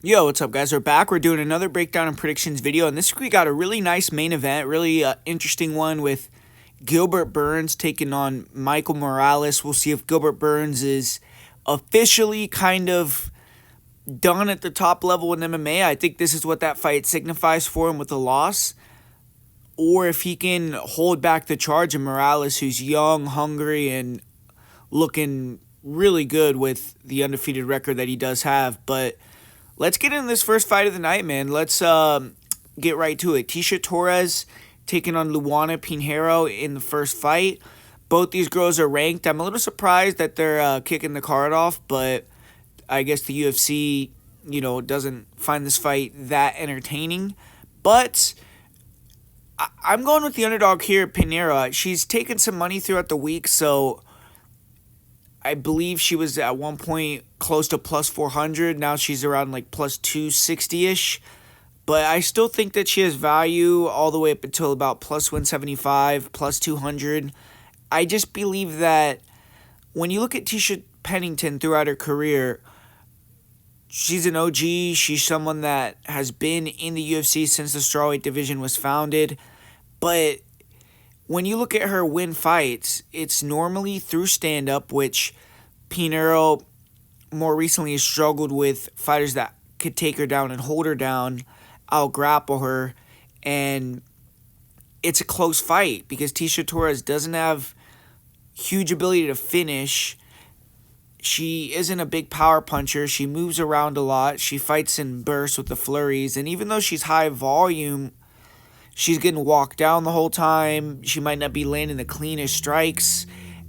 Yo, what's up, guys? We're back. We're doing another breakdown and predictions video, and this week we got a really nice main event, really interesting one with Gilbert Burns taking on Michael Morales. We'll see if Gilbert Burns is officially kind of done at the top level in MMA. I think this is what that fight signifies for him with a loss, or if he can hold back the charge of Morales, who's young, hungry, and looking really good with the undefeated record that he does have. But let's get into this first fight of the night, man. Let's get right to it. Tisha Torres taking on Luana Pinheiro in the first fight. Both these girls are ranked. I'm a little surprised that they're kicking the card off, but I guess the UFC, doesn't find this fight that entertaining. But I'm going with the underdog here, Pinheiro. She's taken some money throughout the week, so I believe she was at one point close to plus 400. Now she's around like plus 260 ish. But I still think that she has value all the way up until about plus 175, plus 200. I just believe that when you look at Tisha Pennington throughout her career, she's an OG. She's someone that has been in the UFC since the strawweight division was founded. But when you look at her win fights, it's normally through stand-up, which Pinheiro more recently has struggled with fighters that could take her down and hold her down, out-grapple her, and it's a close fight because Tisha Torres doesn't have huge ability to finish. She isn't a big power puncher. She moves around a lot. She fights in bursts with the flurries, and even though she's high volume, she's getting walked down the whole time. She might not be landing the cleanest strikes.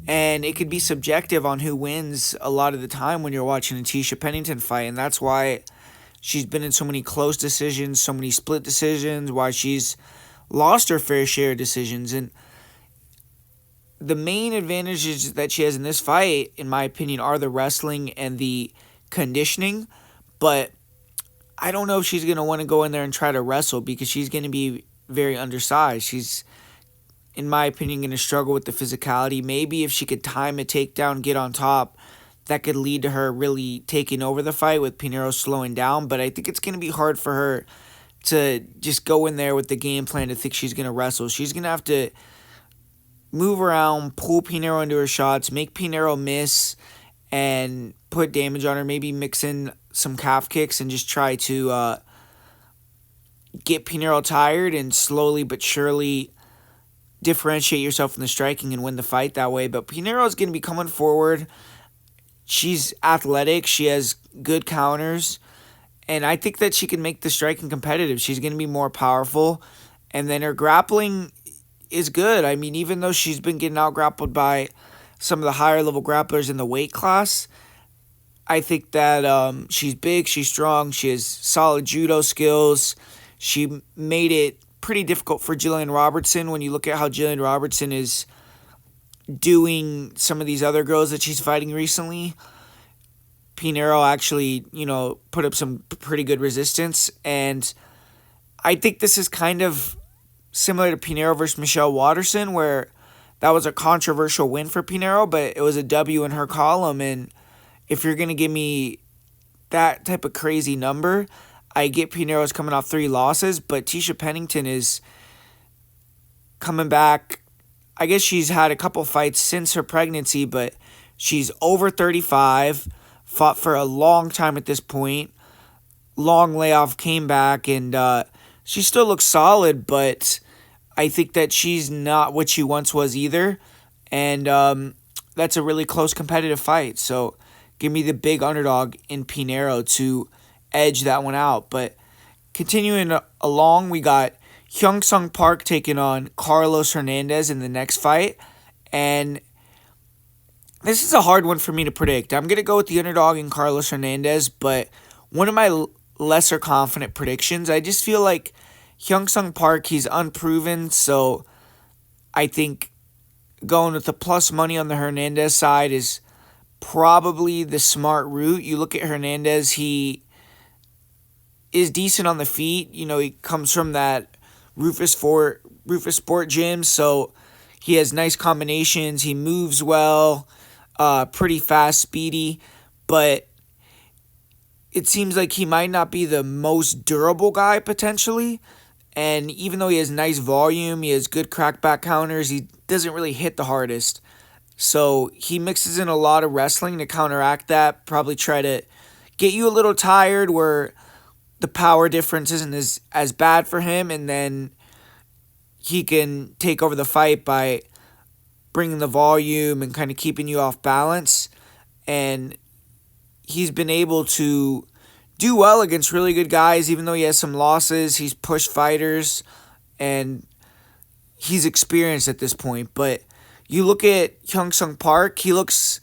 And it could be subjective on who wins a lot of the time when you're watching a Tisha Pennington fight. And that's why she's been in so many close decisions, so many split decisions, why she's lost her fair share of decisions. And the main advantages that she has in this fight, in my opinion, are the wrestling and the conditioning. But I don't know if she's going to want to go in there and try to wrestle because she's going to be very undersized. She's, in my opinion, going to struggle with the physicality. Maybe if she could time a takedown, get on top, that could lead to her really taking over the fight with Pinheiro slowing down. But I think it's going to be hard for her to just go in there with the game plan to think she's going to wrestle. She's going to have to move around, pull Pinheiro into her shots, make Pinheiro miss, and put damage on her. Maybe mix in some calf kicks and just try to get Pinheiro tired and slowly but surely differentiate yourself from the striking and win the fight that way. But Pinheiro is going to be coming forward. She's athletic. She has good counters. And I think that she can make the striking competitive. She's going to be more powerful. And then her grappling is good. I mean, even though she's been getting out-grappled by some of the higher-level grapplers in the weight class, I think that she's big, she's strong, she has solid judo skills. She made it pretty difficult for Jillian Robertson when you look at how Jillian Robertson is doing some of these other girls that she's fighting recently. Pinheiro actually, put up some pretty good resistance. And I think this is kind of similar to Pinheiro versus Michelle Watterson, where that was a controversial win for Pinheiro, but it was a W in her column. And if you're going to give me that type of crazy number, I get Pinheiro's coming off 3 losses, but Tisha Pennington is coming back. I guess she's had a couple fights since her pregnancy, but she's over 35, fought for a long time at this point, long layoff, came back, and she still looks solid, but I think that she's not what she once was either, and that's a really close competitive fight, so give me the big underdog in Pinheiro to edge that one out. But continuing along, we got Hyung Sung Park taking on Carlos Hernandez in the next fight. And this is a hard one for me to predict. I'm going to go with the underdog in Carlos Hernandez, but one of my lesser confident predictions, I just feel like Hyung Sung Park, he's unproven, so I think going with the plus money on the Hernandez side is probably the smart route. You look at Hernandez, he is decent on the feet. He comes from that Rufus Sport gym, so he has nice combinations. He moves well, pretty fast, speedy, but it seems like he might not be the most durable guy potentially. And even though he has nice volume, he has good crackback counters, he doesn't really hit the hardest. So he mixes in a lot of wrestling to counteract that, probably try to get you a little tired where the power difference isn't as bad for him, and then he can take over the fight by bringing the volume and kind of keeping you off balance. And he's been able to do well against really good guys, even though he has some losses. He's pushed fighters, and he's experienced at this point. But you look at Hyung Sung Park, he looks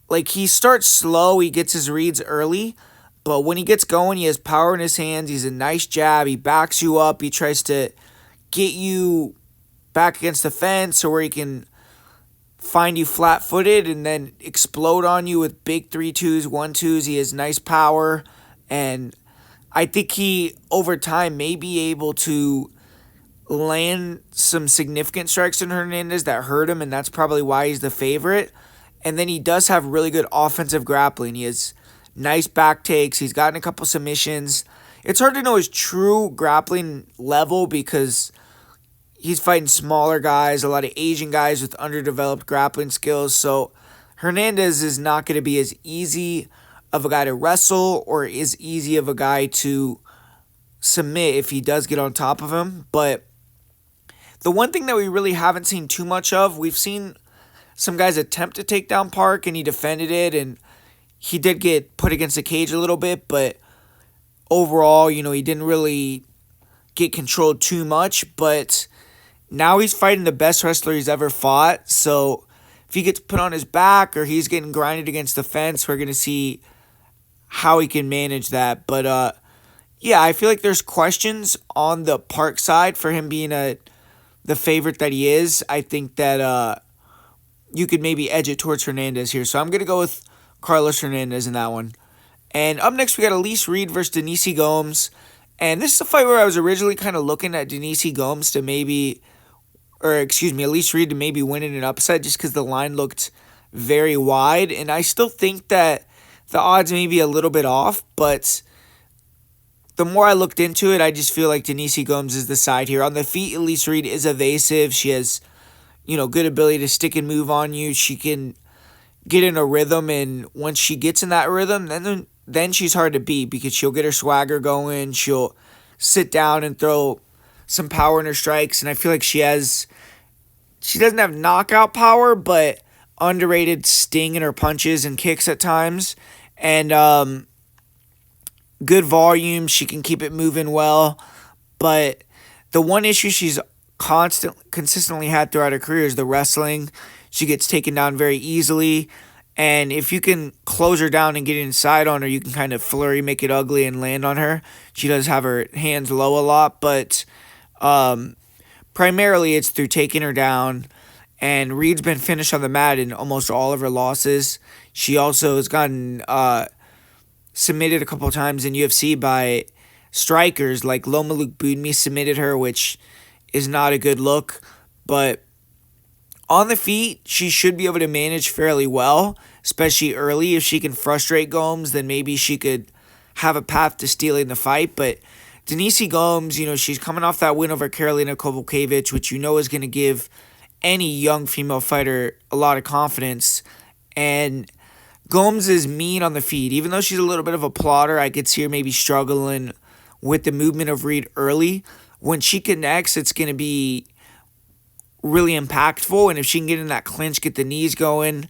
like he starts slow, he gets his reads early, but when he gets going, he has power in his hands, he's a nice jab, he backs you up, he tries to get you back against the fence or where he can find you flat-footed and then explode on you with big 3-2s, 1-2s. He has nice power, and I think he, over time, may be able to land some significant strikes in Hernandez that hurt him, and that's probably why he's the favorite. And then he does have really good offensive grappling. He has nice back takes. He's gotten a couple submissions. It's hard to know his true grappling level because he's fighting smaller guys, a lot of Asian guys with underdeveloped grappling skills. So Hernandez is not going to be as easy of a guy to wrestle or as easy of a guy to submit if he does get on top of him. But the one thing that we really haven't seen too much of, we've seen some guys attempt to take down Park, and he defended it, and he did get put against the cage a little bit, but overall, he didn't really get controlled too much. But now he's fighting the best wrestler he's ever fought, so if he gets put on his back or he's getting grinded against the fence, we're going to see how he can manage that. But yeah, I feel like there's questions on the Park side for him being the favorite that he is. I think that you could maybe edge it towards Hernandez here. So I'm going to go with Carlos Hernandez in that one. And up next, we got Elise Reed versus Denise Gomes. And this is a fight where I was originally kind of looking at Denise Gomes to Elise Reed to maybe win in an upset just because the line looked very wide. And I still think that the odds may be a little bit off, but the more I looked into it, I just feel like Denise Gomes is the side here. On the feet, Elise Reed is evasive. She has good ability to stick and move on you. She can get in a rhythm, and once she gets in that rhythm, then she's hard to beat because she'll get her swagger going. She'll sit down and throw some power in her strikes, and I feel like she doesn't have knockout power, but underrated sting in her punches and kicks at times, and good volume. She can keep it moving well, but the one issue she's consistently had throughout her career is the wrestling. She gets taken down very easily, and if you can close her down and get inside on her, you can kind of flurry, make it ugly, and land on her. She does have her hands low a lot, but primarily it's through taking her down, and Reed's been finished on the mat in almost all of her losses. She also has gotten submitted a couple of times in UFC by strikers, like Loma Luke Budmi submitted her, which is not a good look, but on the feet, she should be able to manage fairly well, especially early. If she can frustrate Gomes, then maybe she could have a path to stealing the fight. But Denise Gomes, she's coming off that win over Karolina Kowalkiewicz, which is going to give any young female fighter a lot of confidence. And Gomes is mean on the feet. Even though she's a little bit of a plotter, I could see her maybe struggling with the movement of Reed early. When she connects, it's going to be really impactful, and if she can get in that clinch, get the knees going,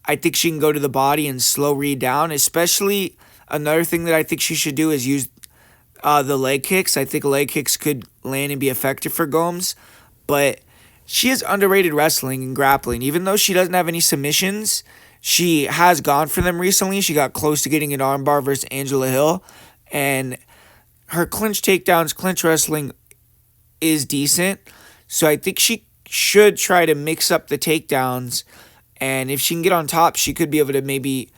I think she can go to the body and slow Reed down. Especially, another thing that I think she should do is use the leg kicks. I think leg kicks could land and be effective for Gomes, but she has underrated wrestling and grappling. Even though she doesn't have any submissions, she has gone for them recently. She got close to getting an armbar versus Angela Hill, and her clinch takedowns, clinch wrestling is decent. So I think she should try to mix up the takedowns, and if she can get on top, she could be able to maybe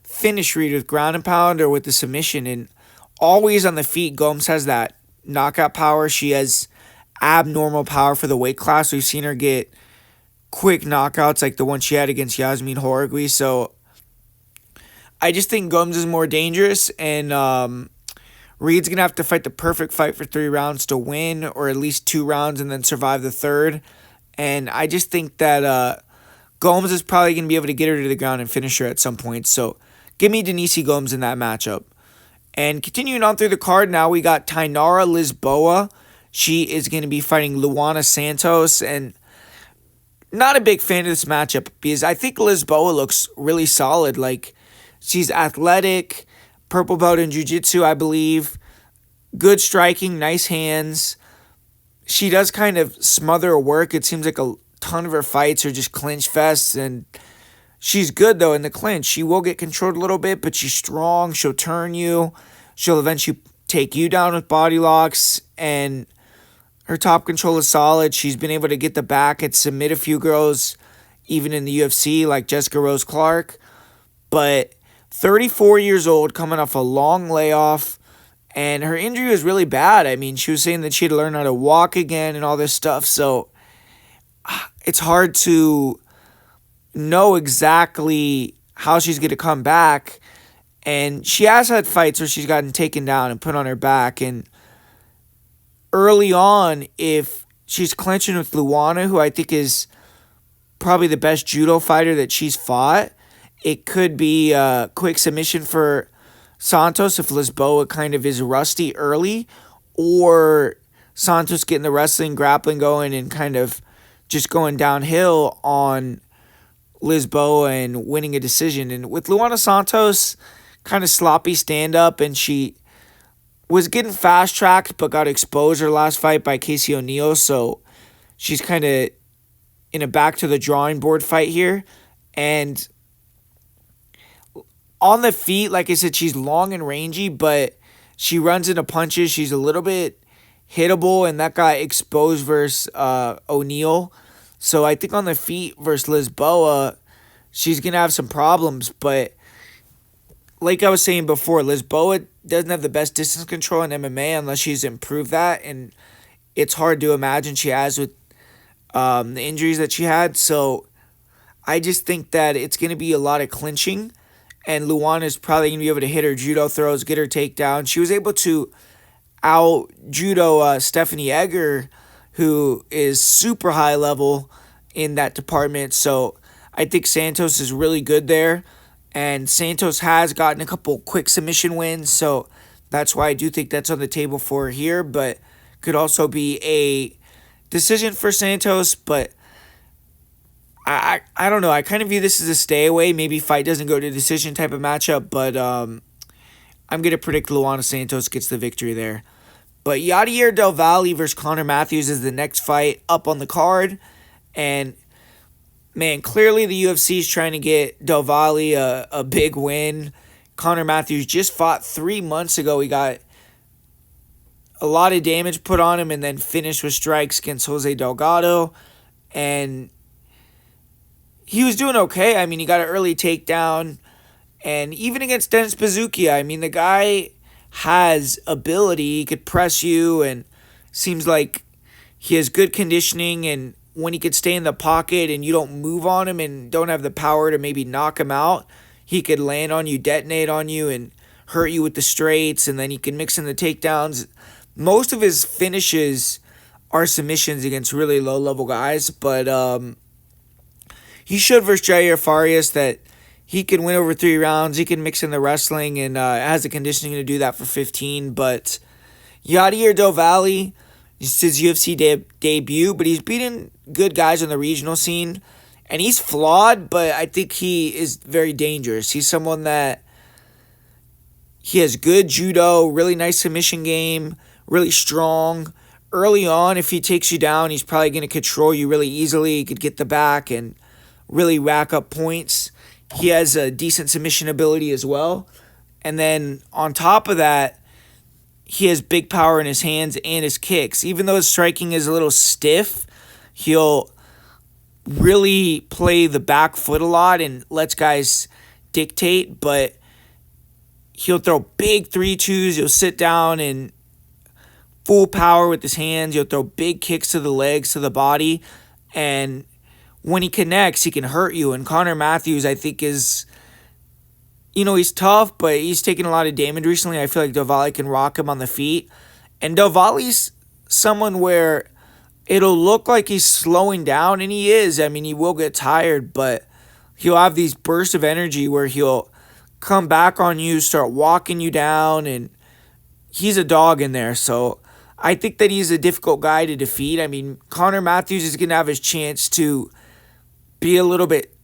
finish Reed with ground and pound or with the submission. And always on the feet, Gomes has that knockout power. She has abnormal power for the weight class. We've seen her get quick knockouts like the one she had against Yasmin Horigui. So I just think Gomes is more dangerous, and Reed's going to have to fight the perfect fight for 3 rounds to win, or at least 2 rounds and then survive the third. And I just think that Gomes is probably going to be able to get her to the ground and finish her at some point. So give me Denise Gomes in that matchup. And continuing on through the card, now we got Tainara Lisboa. She is going to be fighting Luana Santos. And not a big fan of this matchup because I think Lisboa looks really solid. Like, she's athletic, purple belt in jiu-jitsu, I believe. Good striking, nice hands. She does kind of smother her work. It seems like a ton of her fights are just clinch fests, and she's good, though, in the clinch. She will get controlled a little bit, but she's strong. She'll turn you. She'll eventually take you down with body locks, and her top control is solid. She's been able to get the back and submit a few girls, even in the UFC, like Jessica Rose Clark. But 34 years old, coming off a long layoff, and her injury was really bad. I mean, she was saying that she had to learn how to walk again and all this stuff, so it's hard to know exactly how she's going to come back. And she has had fights where she's gotten taken down and put on her back. And early on, if she's clinching with Luana, who I think is probably the best judo fighter that she's fought, it could be a quick submission for Santos if Lisboa kind of is rusty early, or Santos getting the wrestling, grappling going and kind of just going downhill on Lisboa and winning a decision. And with Luana Santos, kind of sloppy stand-up, and she was getting fast-tracked but got exposed her last fight by Casey O'Neill, so she's kind of in a back-to-the-drawing-board fight here. And on the feet, like I said, she's long and rangy, but she runs into punches. She's a little bit hittable, and that got exposed versus O'Neill. So I think on the feet versus Lisboa, she's going to have some problems. But like I was saying before, Lisboa doesn't have the best distance control in MMA unless she's improved that. And it's hard to imagine she has with the injuries that she had. So I just think that it's going to be a lot of clinching. And Luana is probably going to be able to hit her judo throws, get her takedown. She was able to out-judo Stephanie Egger, who is super high level in that department. So I think Santos is really good there. And Santos has gotten a couple quick submission wins. So that's why I do think that's on the table for her here. But could also be a decision for Santos. But I don't know. I kind of view this as a stay away. Maybe fight doesn't go to decision type of matchup. But I'm going to predict Luana Santos gets the victory there. But Yadier Del Valle versus Connor Matthews is the next fight up on the card. And, man, clearly the UFC is trying to get Del Valle a big win. Connor Matthews just fought 3 months ago. He got a lot of damage put on him and then finished with strikes against Jose Delgado. And he was doing okay. I mean, he got an early takedown. And even against Dennis Bazookia, I mean, the guy has ability. He could press you, and seems like he has good conditioning, and when he could stay in the pocket and you don't move on him and don't have the power to maybe knock him out, he could land on you, detonate on you, and hurt you with the straights, and then he can mix in the takedowns. Most of his finishes are submissions against really low-level guys, but he showed versus Jair Farias that he can win over 3 rounds. He can mix in the wrestling and has the conditioning to do that for 15. But Yadier Del Valle, it's his UFC debut, but he's beaten good guys on the regional scene. And he's flawed, but I think he is very dangerous. He's someone that he has good judo, really nice submission game, really strong. Early on, if he takes you down, he's probably going to control you really easily. He could get the back and really rack up points. He has a decent submission ability as well. And then on top of that, he has big power in his hands and his kicks. Even though his striking is a little stiff, he'll really play the back foot a lot and lets guys dictate. But he'll throw big 3-2s. He'll sit down and full power with his hands. He'll throw big kicks to the legs, to the body. And when he connects, he can hurt you. And Connor Matthews, I think, is he's tough, but he's taken a lot of damage recently. I feel like Del Valle can rock him on the feet. And Del Valle's someone where it'll look like he's slowing down, and he is. I mean, he will get tired, but he'll have these bursts of energy where he'll come back on you, start walking you down, and he's a dog in there. So I think that he's a difficult guy to defeat. I mean, Connor Matthews is going to have his chance to be a little bit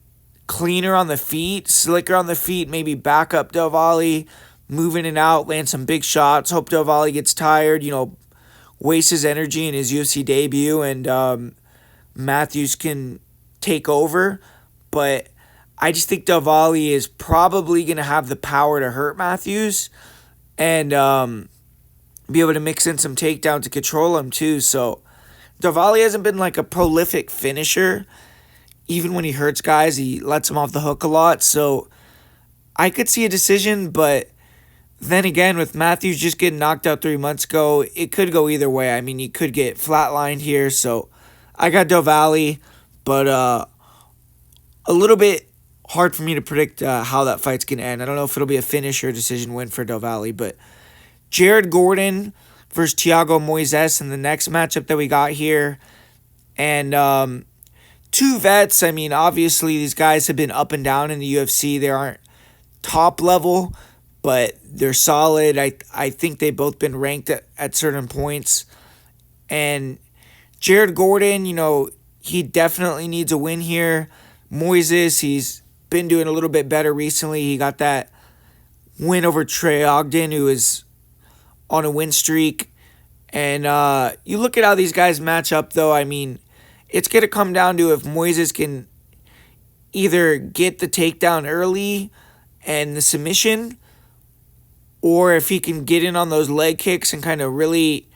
cleaner on the feet, slicker on the feet, maybe back up Del Valle, move in and out, land some big shots. Hope Del Valle gets tired, wastes his energy in his UFC debut, and Matthews can take over. But I just think Del Valle is probably going to have the power to hurt Matthews and be able to mix in some takedowns to control him too. So Del Valle hasn't been like a prolific finisher. Even when he hurts guys, he lets them off the hook a lot. So I could see a decision, but then again, with Matthews just getting knocked out 3 months ago, it could go either way. I mean, he could get flatlined here. So I got Del Valle, but a little bit hard for me to predict how that fight's going to end. I don't know if it'll be a finish or a decision win for Del Valle, but Jared Gordon versus Thiago Moises in the next matchup that we got here. And two vets. I mean, obviously, these guys have been up and down in the UFC. They aren't top level, but they're solid. I think they've both been ranked at certain points. And Jared Gordon, he definitely needs a win here. Moises, he's been doing a little bit better recently. He got that win over Trey Ogden, who is on a win streak. And you look at how these guys match up, though. I mean, it's going to come down to if Moises can either get the takedown early and the submission, or if he can get in on those leg kicks and kind of really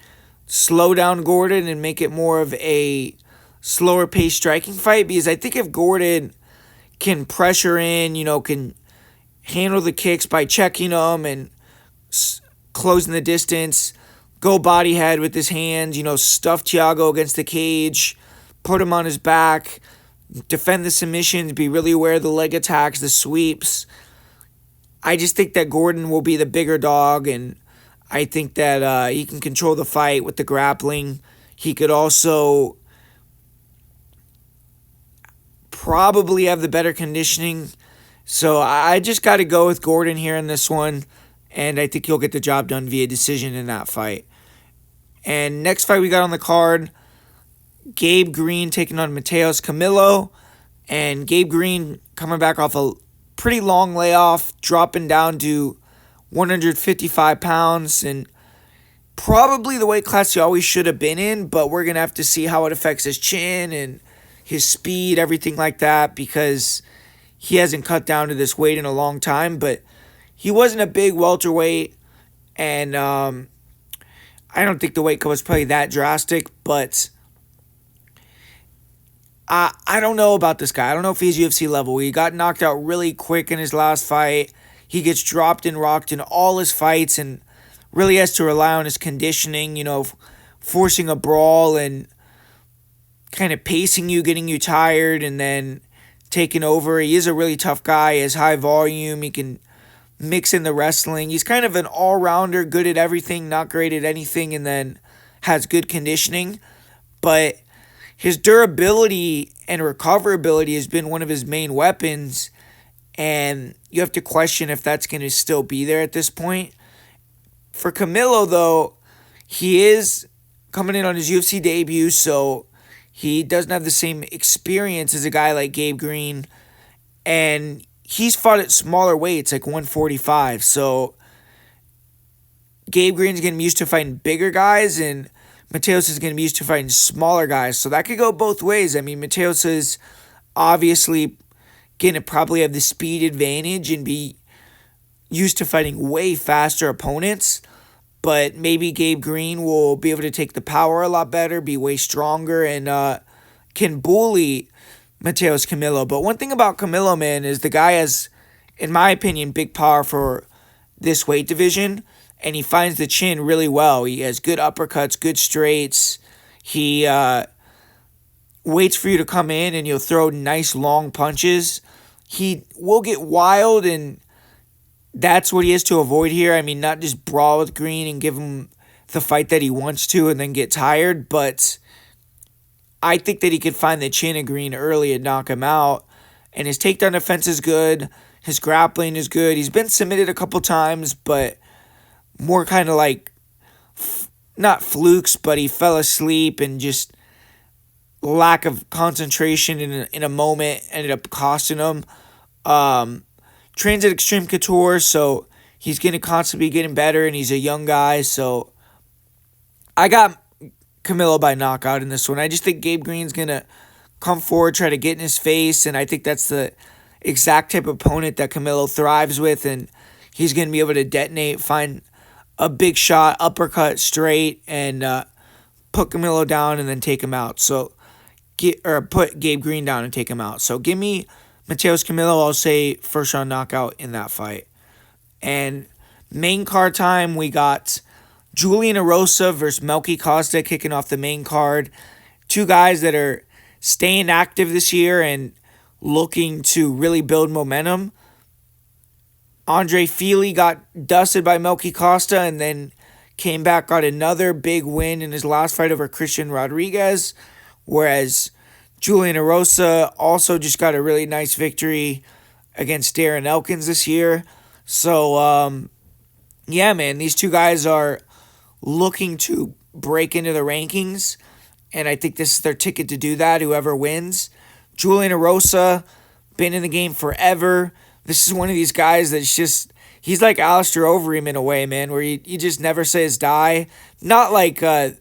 slow down Gordon and make it more of a slower pace striking fight. Because I think if Gordon can pressure in, can handle the kicks by checking them and closing the distance, go body head with his hands, stuff Thiago against the cage, put him on his back, defend the submissions, be really aware of the leg attacks, the sweeps. I just think that Gordon will be the bigger dog, and I think that he can control the fight with the grappling. He could also probably have the better conditioning. So I just got to go with Gordon here in this one, and I think he'll get the job done via decision in that fight. And next fight we got on the card, Gabe Green taking on Mateus Camilo, and Gabe Green coming back off a pretty long layoff, dropping down to 155 pounds, and probably the weight class he always should have been in, but we're going to have to see how it affects his chin and his speed, everything like that, because he hasn't cut down to this weight in a long time. But he wasn't a big welterweight, and I don't think the weight cut was probably that drastic, but I don't know about this guy. I don't know if he's UFC level. He got knocked out really quick in his last fight. He gets dropped and rocked in all his fights and really has to rely on his conditioning, forcing a brawl and kind of pacing you, getting you tired, and then taking over. He is a really tough guy. He has high volume. He can mix in the wrestling. He's kind of an all-rounder, good at everything, not great at anything, and then has good conditioning. But his durability and recoverability has been one of his main weapons, and you have to question if that's going to still be there at this point. For Camilo, though, he is coming in on his UFC debut, so he doesn't have the same experience as a guy like Gabe Green, and he's fought at smaller weights, like 145, so Gabe Green's going to be used to fighting bigger guys, and Mateus is going to be used to fighting smaller guys. So that could go both ways. I mean, Mateus is obviously going to probably have the speed advantage and be used to fighting way faster opponents. But maybe Gabe Green will be able to take the power a lot better, be way stronger, and can bully Mateus Camilo. But one thing about Camilo, man, is the guy has, in my opinion, big power for this weight division. And he finds the chin really well. He has good uppercuts, good straights. He waits for you to come in, and he'll throw nice long punches. He will get wild and that's what he has to avoid here. I mean, not just brawl with Green and give him the fight that he wants to and then get tired, but I think that he could find the chin of Green early and knock him out. And his takedown defense is good. His grappling is good. He's been submitted a couple times, but more kind of like, not flukes, but he fell asleep and just lack of concentration in a moment ended up costing him. Trains at Extreme Couture, so he's going to constantly be getting better, and he's a young guy. So I got Camilo by knockout in this one. I just think Gabe Green's going to come forward, try to get in his face, and I think that's the exact type of opponent that Camilo thrives with, and he's going to be able to detonate, find a big shot, uppercut straight, and put Camilo down and then take him out. So put Gabe Green down and take him out. So give me Mateus Camilo. I'll say first round knockout in that fight. And main card time, we got Julian Erosa versus Melky Costa kicking off the main card. Two guys that are staying active this year and looking to really build momentum. Andre Fili got dusted by Melky Costa and then came back, got another big win in his last fight over Christian Rodriguez, whereas Julian Erosa also just got a really nice victory against Darren Elkins this year. So, yeah, man, these two guys are looking to break into the rankings, and I think this is their ticket to do that, whoever wins. Julian Erosa, been in the game forever. This is one of these guys that's just, he's like Alistair Overeem in a way, man, where you just never says die. Not like the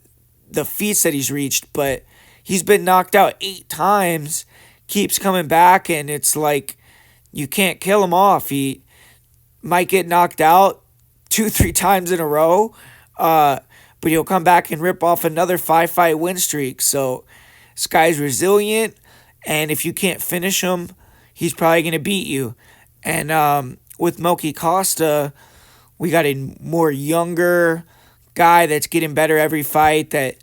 feats that he's reached, but he's been knocked out 8 times, keeps coming back, and it's like you can't kill him off. He might get knocked out 2-3 times in a row, but he'll come back and rip off another 5-fight win streak. So this guy's resilient, and if you can't finish him, he's probably going to beat you. And with Melky Costa, we got a more younger guy that's getting better every fight, that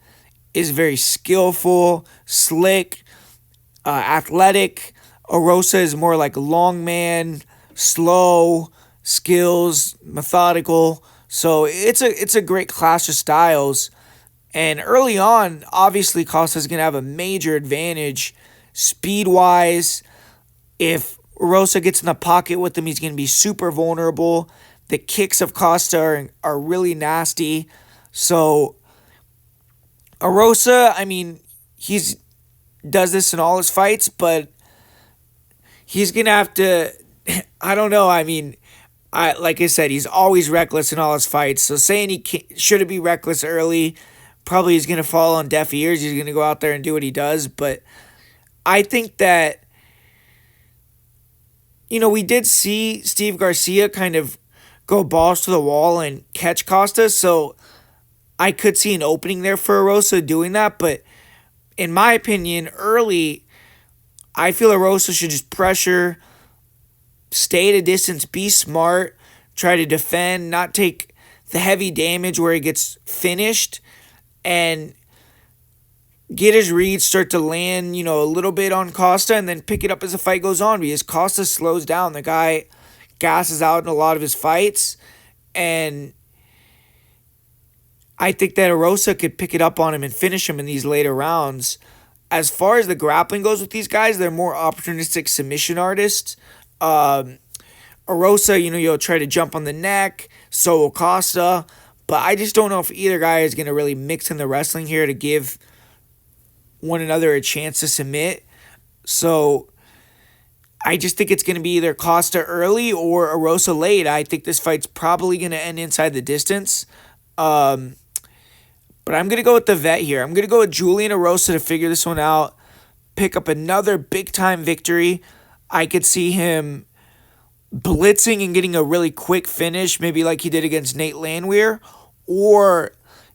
is very skillful, slick, athletic. Erosa is more like a long man, slow, skills, methodical. So it's a great clash of styles. And early on, obviously, Costa's going to have a major advantage speed-wise. If Erosa gets in the pocket with him, he's going to be super vulnerable. The kicks of Costa are really nasty. So Erosa, I mean, he's does this in all his fights, but he's going to have to, I don't know, I mean, like I said, he's always reckless in all his fights. So saying he shouldn't be reckless early, probably is going to fall on deaf ears. He's going to go out there and do what he does. But I think that, you know, we did see Steve Garcia kind of go balls to the wall and catch Costa. So I could see an opening there for Erosa doing that. But in my opinion, early, I feel Erosa should just pressure, stay at a distance, be smart, try to defend, not take the heavy damage where he gets finished, and get his reads, start to land, you know, a little bit on Costa, and then pick it up as the fight goes on, because Costa slows down. The guy gasses out in a lot of his fights, and I think that Erosa could pick it up on him and finish him in these later rounds. As far as the grappling goes with these guys, they're more opportunistic submission artists. Erosa, you know, you'll try to jump on the neck, so will Costa, but I just don't know if either guy is going to really mix in the wrestling here to give one another a chance to submit. So I just think it's going to be either Costa early or Erosa late. I think this fight's probably going to end inside the distance. But I'm going to go with the vet here. I'm going to go with Julian Erosa to figure this one out, pick up another big-time victory. I could see him blitzing and getting a really quick finish, maybe like he did against Nate Landwehr, or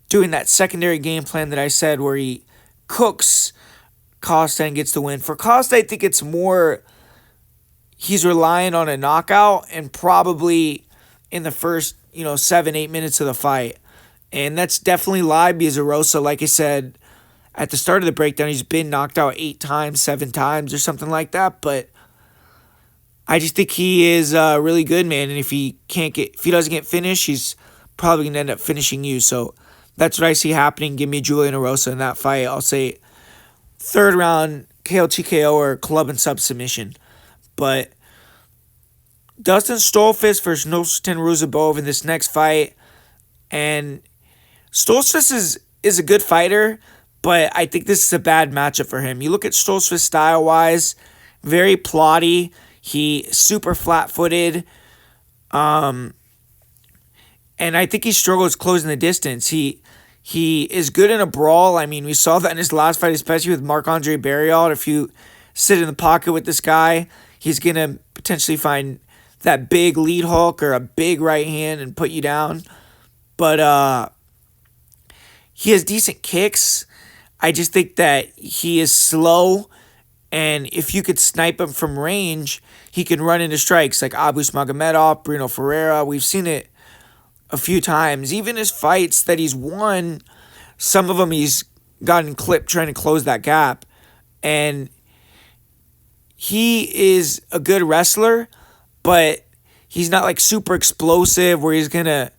doing that secondary game plan that I said where he cooks Costa and gets the win. For Costa, I think it's more he's relying on a knockout and probably in the first, 7-8 minutes of the fight. And that's definitely live because Erosa, like I said at the start of the breakdown, he's been knocked out 8 times, 7 times or something like that. But I just think he is really good, man. And if he doesn't get finished, he's probably gonna end up finishing you. So that's what I see happening. Give me Julian Erosa in that fight. I'll say third round KO TKO or club and sub submission. But Dustin Stolfus versus Nostin Ruzabov in this next fight, and Stolfus is a good fighter, but I think this is a bad matchup for him. You look at Stolfus style wise, very plotty. He super flat footed. And I think he struggles closing the distance. He is good in a brawl. I mean, we saw that in his last fight, especially with Marc-Andre Barriault. If you sit in the pocket with this guy, he's going to potentially find that big lead hook or a big right hand and put you down. But he has decent kicks. I just think that he is slow, and if you could snipe him from range, he can run into strikes like Abus Magomedov, Bruno Ferreira. We've seen it a few times. Even his fights that he's won, some of them he's gotten clipped trying to close that gap. And he is a good wrestler, but he's not like super explosive where he's going to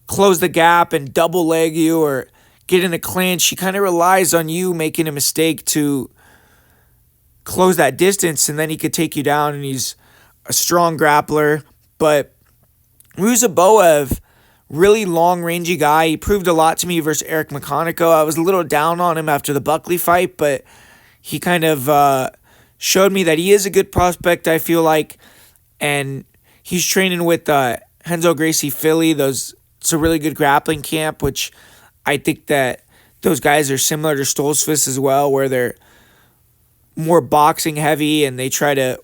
close the gap and double leg you or get in a clinch. He kind of relies on you making a mistake to close that distance, and then he could take you down, and he's a strong grappler. But Ruzaboev, really long-rangey guy. He proved a lot to me versus Eric McConico. I was a little down on him after the Buckley fight, but he kind of showed me that he is a good prospect, I feel like. And he's training with Henzo Gracie Philly. It's a really good grappling camp, which I think that those guys are similar to Stoltzfus as well, where they're more boxing heavy and they try to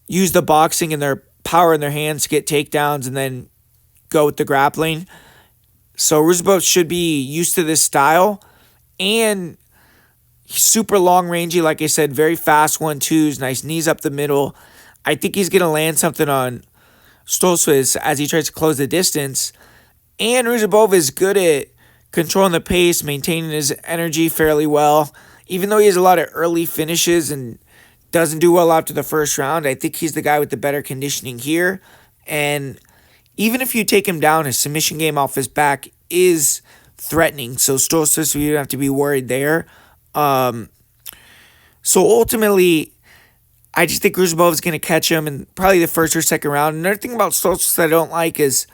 use the boxing and their power in their hands to get takedowns and then go with the grappling. So Ruzabov should be used to this style, and he's super long rangey, like I said, very fast 1-2s, nice knees up the middle. I think he's going to land something on Stoltzfus as he tries to close the distance. And Ruzabov is good at controlling the pace, maintaining his energy fairly well. Even though he has a lot of early finishes and doesn't do well after the first round, I think he's the guy with the better conditioning here. And even if you take him down, his submission game off his back is threatening. So Stoltzfus, you don't have to be worried there. So ultimately, I just think Ruzabov is going to catch him in probably the first or second round. Another thing about Stoltzfus that I don't like is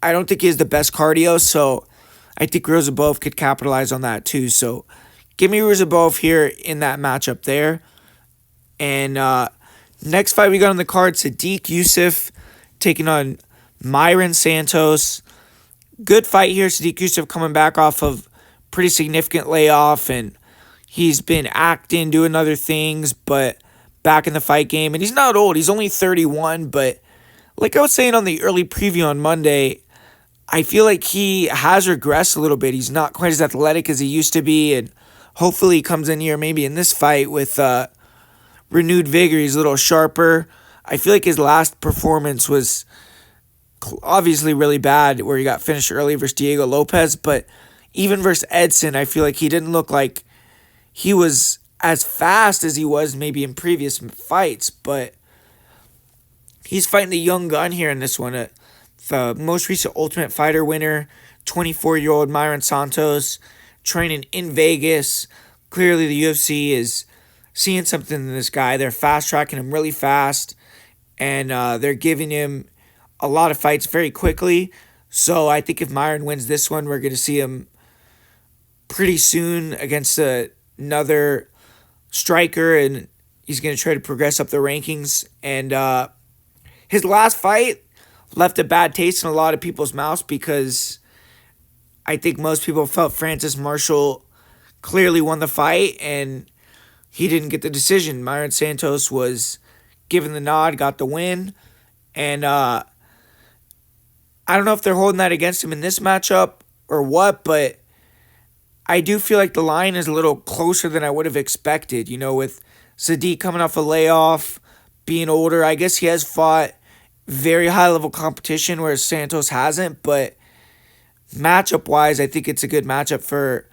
I don't think he has the best cardio. So I think Ruzabov could capitalize on that too. So give me Ruzabov here in that matchup there. And next fight we got on the card, Sadiq Youssef taking on Myron Santos. Good fight here. Sadiq Youssef coming back off of pretty significant layoff, and he's been acting, doing other things, but back in the fight game. And he's not old. He's only 31, but like I was saying on the early preview on Monday, I feel like he has regressed a little bit. He's not quite as athletic as he used to be, and hopefully he comes in here maybe in this fight with renewed vigor. He's a little sharper. I feel like his last performance was obviously really bad, where he got finished early versus Diego Lopez, but even versus Edson, I feel like he didn't look like he was as fast as he was maybe in previous fights, but he's fighting the young gun here in this one. The most recent Ultimate Fighter winner, 24-year-old Myron Santos, training in Vegas. Clearly the UFC is seeing something in this guy. They're fast-tracking him really fast, and they're giving him a lot of fights very quickly. So I think if Myron wins this one, we're going to see him pretty soon against another striker, and he's going to try to progress up the rankings. And his last fight left a bad taste in a lot of people's mouths because I think most people felt Francis Marshall clearly won the fight, and he didn't get the decision. Myron Santos was given the nod, got the win, and I don't know if they're holding that against him in this matchup or what, but I do feel like the line is a little closer than I would have expected. You know, with Sadiq coming off a layoff, being older, I guess he has fought very high-level competition, whereas Santos hasn't, but matchup-wise, I think it's a good matchup for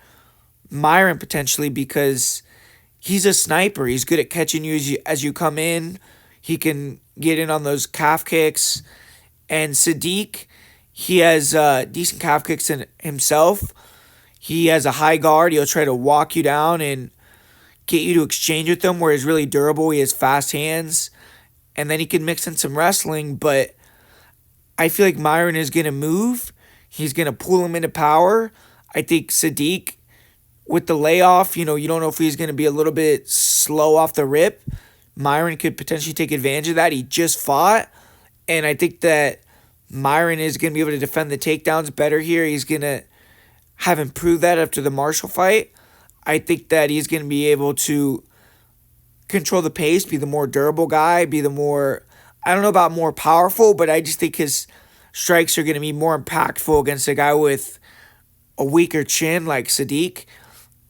Myron potentially because he's a sniper. He's good at catching you as you come in. He can get in on those calf kicks. And Sadiq, he has decent calf kicks in himself. He has a high guard. He'll try to walk you down and get you to exchange with him where he's really durable. He has fast hands. And then he can mix in some wrestling. But I feel like Myron is going to move. He's going to pull him into power. I think Sadiq, with the layoff, you don't know if he's going to be a little bit slow off the rip. Myron could potentially take advantage of that. He just fought. And I think that Myron is going to be able to defend the takedowns better here. He's going to have improved that after the Marshall fight. I think that he's going to be able to control the pace, be the more durable guy, be the more, I don't know about more powerful, but I just think his strikes are going to be more impactful against a guy with a weaker chin like Sadiq.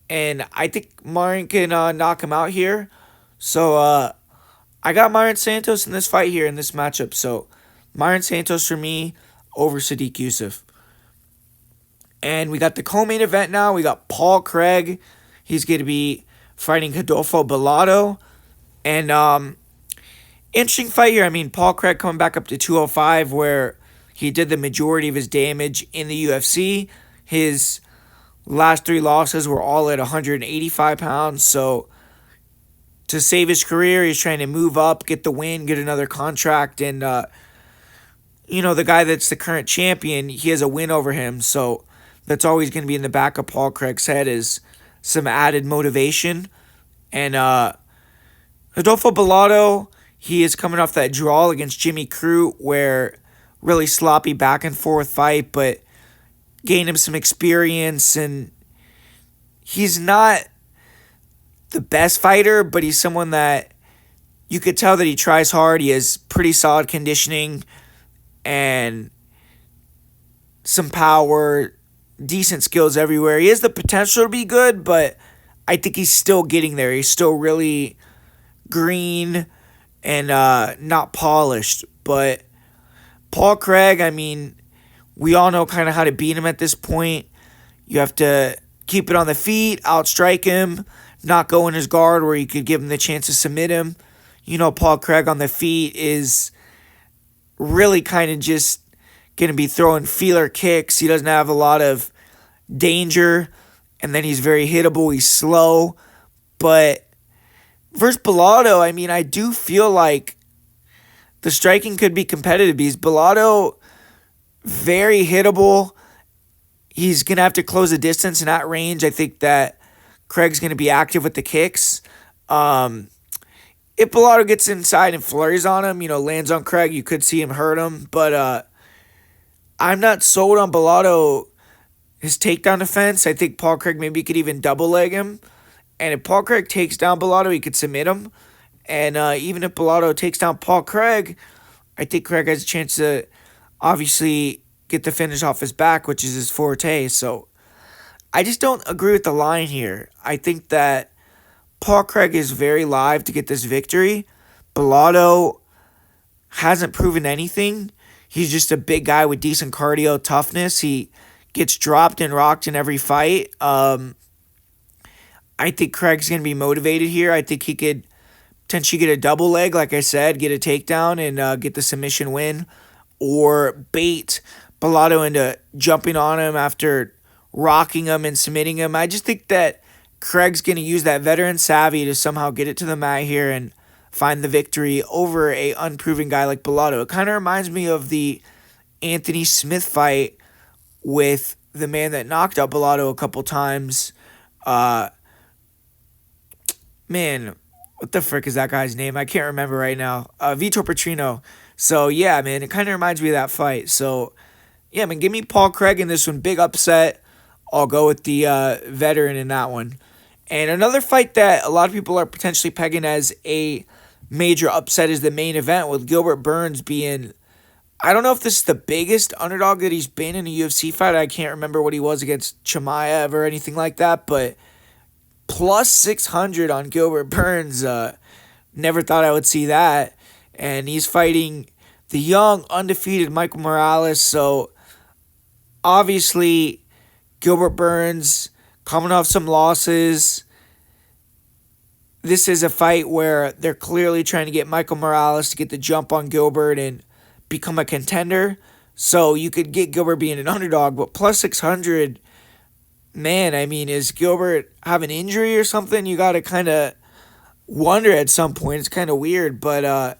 And I think Myron can knock him out here. So I got Myron Santos in this fight here in this matchup. So Myron Santos for me over Sadiq Yusuff. And we got the co-main event now. We got Paul Craig. He's going to be fighting Rodolfo Bellato. And interesting fight here. I mean, Paul Craig coming back up to 205 where he did the majority of his damage in the UFC. His last 3 losses were all at 185 pounds. So to save his career, he's trying to move up, get the win, get another contract. And, the guy that's the current champion, he has a win over him. So that's always going to be in the back of Paul Craig's head is some added motivation. And Rodolfo Bellato, he is coming off that draw against Jimmy Crute where really sloppy back and forth fight, but gained him some experience. And he's not the best fighter, but he's someone that you could tell that he tries hard. He has pretty solid conditioning and some power, decent skills everywhere. He has the potential to be good, but I think he's still getting there. He's still really green and not polished. But Paul Craig, I mean, we all know kind of how to beat him at this point. You have to keep it on the feet, outstrike him, not go in his guard where you could give him the chance to submit him. Paul Craig on the feet is really kind of just going to be throwing feeler kicks. He doesn't have a lot of danger, and then he's very hittable. He's slow. But versus Bellato, I mean, I do feel like the striking could be competitive because Bellato, very hittable. He's going to have to close the distance in that range. I think that Craig's going to be active with the kicks. If Bellato gets inside and flurries on him, lands on Craig, you could see him hurt him. But I'm not sold on Bellato, his takedown defense. I think Paul Craig maybe could even double leg him. And if Paul Craig takes down Bellato, he could submit him. And even if Bellato takes down Paul Craig, I think Craig has a chance to obviously get the finish off his back, which is his forte. So I just don't agree with the line here. I think that Paul Craig is very live to get this victory. Bellato hasn't proven anything. He's just a big guy with decent cardio, toughness. He gets dropped and rocked in every fight. I think Craig's going to be motivated here. I think he could potentially get a double leg, like I said, get a takedown and get the submission win, or bait Bellato into jumping on him after rocking him and submitting him. I just think that Craig's going to use that veteran savvy to somehow get it to the mat here and find the victory over a unproven guy like Bellato. It kind of reminds me of the Anthony Smith fight with the man that knocked out Bellato a couple times. Man, what the frick is that guy's name? I can't remember right now. Vitor Petrino. So, yeah, man, it kind of reminds me of that fight. So, yeah, man, give me Paul Craig in this one. Big upset. I'll go with the veteran in that one. And another fight that a lot of people are potentially pegging as a major upset is the main event, with Gilbert Burns being, I don't know if this is the biggest underdog that he's been in a UFC fight. I can't remember what he was against Chimaev or anything like that, but plus 600 on Gilbert Burns. Never thought I would see that. And he's fighting the young, undefeated Michael Morales. So, obviously, Gilbert Burns coming off some losses. this is a fight where they're clearly trying to get Michael Morales to get the jump on Gilbert and become a contender. So you could get Gilbert being an underdog, but plus 600, man, I mean, is Gilbert have an injury or something? You got to kind of wonder at some point. It's kind of weird, but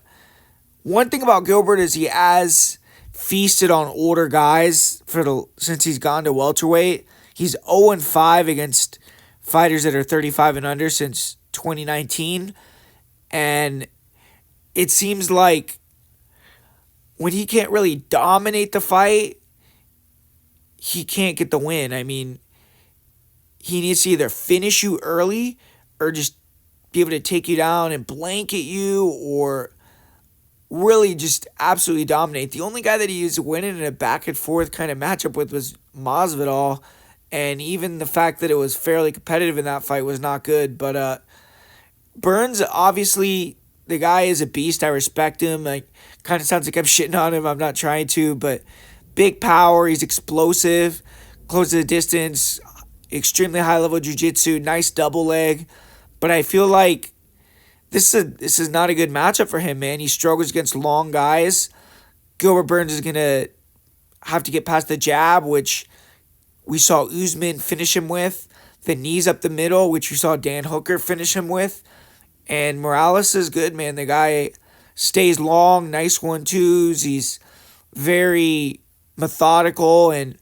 one thing about Gilbert is he has feasted on older guys since he's gone to welterweight. He's 0-5 against fighters that are 35 and under since 2019, and it seems like when he can't really dominate the fight, he can't get the win. I mean, he needs to either finish you early or just be able to take you down and blanket you, or really just absolutely dominate. The only guy that he was winning in a back and forth kind of matchup with was Masvidal, and even the fact that it was fairly competitive in that fight was not good. But Burns, obviously, the guy is a beast. I respect him. Like, kind of sounds like I'm shitting on him. I'm not trying to, but big power. He's explosive, close to the distance, extremely high level jiu-jitsu, nice double leg. But I feel like this is not a good matchup for him, man. He struggles against long guys. Gilbert Burns is gonna have to get past the jab, which we saw Usman finish him with. The knees up the middle, which we saw Dan Hooker finish him with. And Morales is good, man. The guy stays long, nice 1-2s. He's very methodical and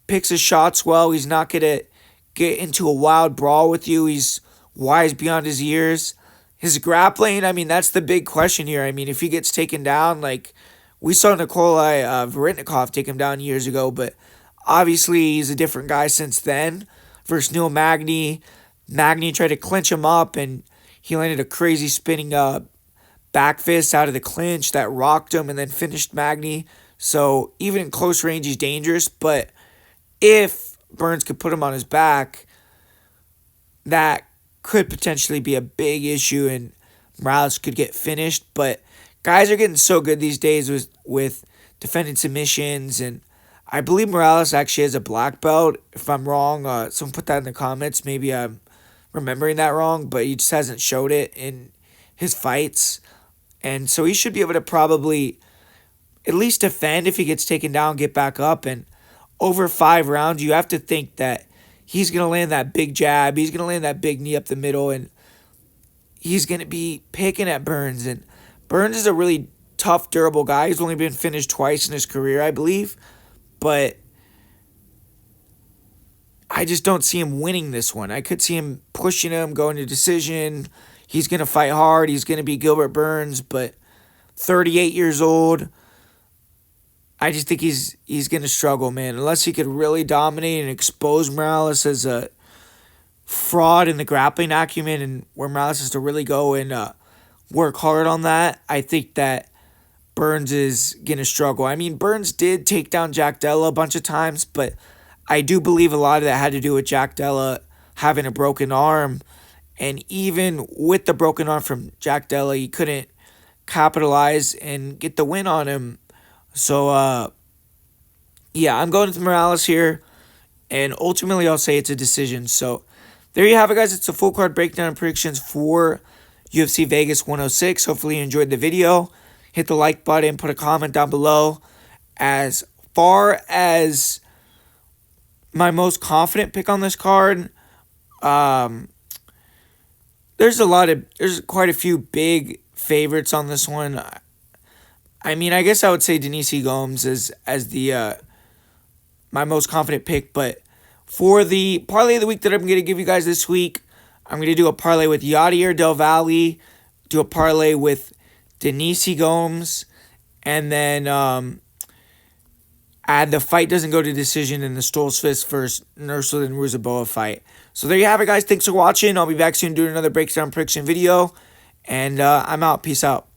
picks his shots well. He's not going to get into a wild brawl with you. He's wise beyond his years. His grappling, I mean, that's the big question here. I mean, if he gets taken down, like we saw Nikolai Varitnikov take him down years ago, but obviously he's a different guy since then. Versus Neil Magny. Magny tried to clinch him up, and he landed a crazy spinning back fist out of the clinch that rocked him and then finished Magny. So even in close range, he's dangerous. But if Burns could put him on his back, that could potentially be a big issue, and Morales could get finished. But guys are getting so good these days with defending submissions, and I believe Morales actually has a black belt. If I'm wrong, someone put that in the comments. Maybe I'm remembering that wrong, but he just hasn't showed it in his fights. And so he should be able to probably at least defend if he gets taken down, get back up. And over 5 rounds, you have to think that he's going to land that big jab. He's going to land that big knee up the middle, and he's going to be picking at Burns. And Burns is a really tough, durable guy. He's only been finished twice in his career, I believe. But I just don't see him winning this one. I could see him pushing him, going to decision. He's going to fight hard. He's going to be Gilbert Burns, but 38 years old. I just think he's going to struggle, man. Unless he could really dominate and expose Morales as a fraud in the grappling acumen, and where Morales has to really go and work hard on that, I think that Burns is going to struggle. I mean, Burns did take down Jack Della a bunch of times, but I do believe a lot of that had to do with Jack Della having a broken arm. And even with the broken arm from Jack Della, he couldn't capitalize and get the win on him. So, yeah, I'm going to Morales here. And ultimately, I'll say it's a decision. So, there you have it, guys. It's a full card breakdown and predictions for UFC Vegas 106. Hopefully, you enjoyed the video. Hit the like button, put a comment down below. As far as my most confident pick on this card, there's quite a few big favorites on this one. I mean, I guess I would say Denise Gomes as the my most confident pick, but for the parlay of the week that I'm going to give you guys this week, I'm going to do a parlay with Yadier Del Valle, do a parlay with Denise Gomes, and then add the fight doesn't go to decision in the Stoltzfus versus Nursulin Ruzaboa fight. So there you have it, guys. Thanks for watching. I'll be back soon doing another breakdown prediction video, and I'm out. Peace out.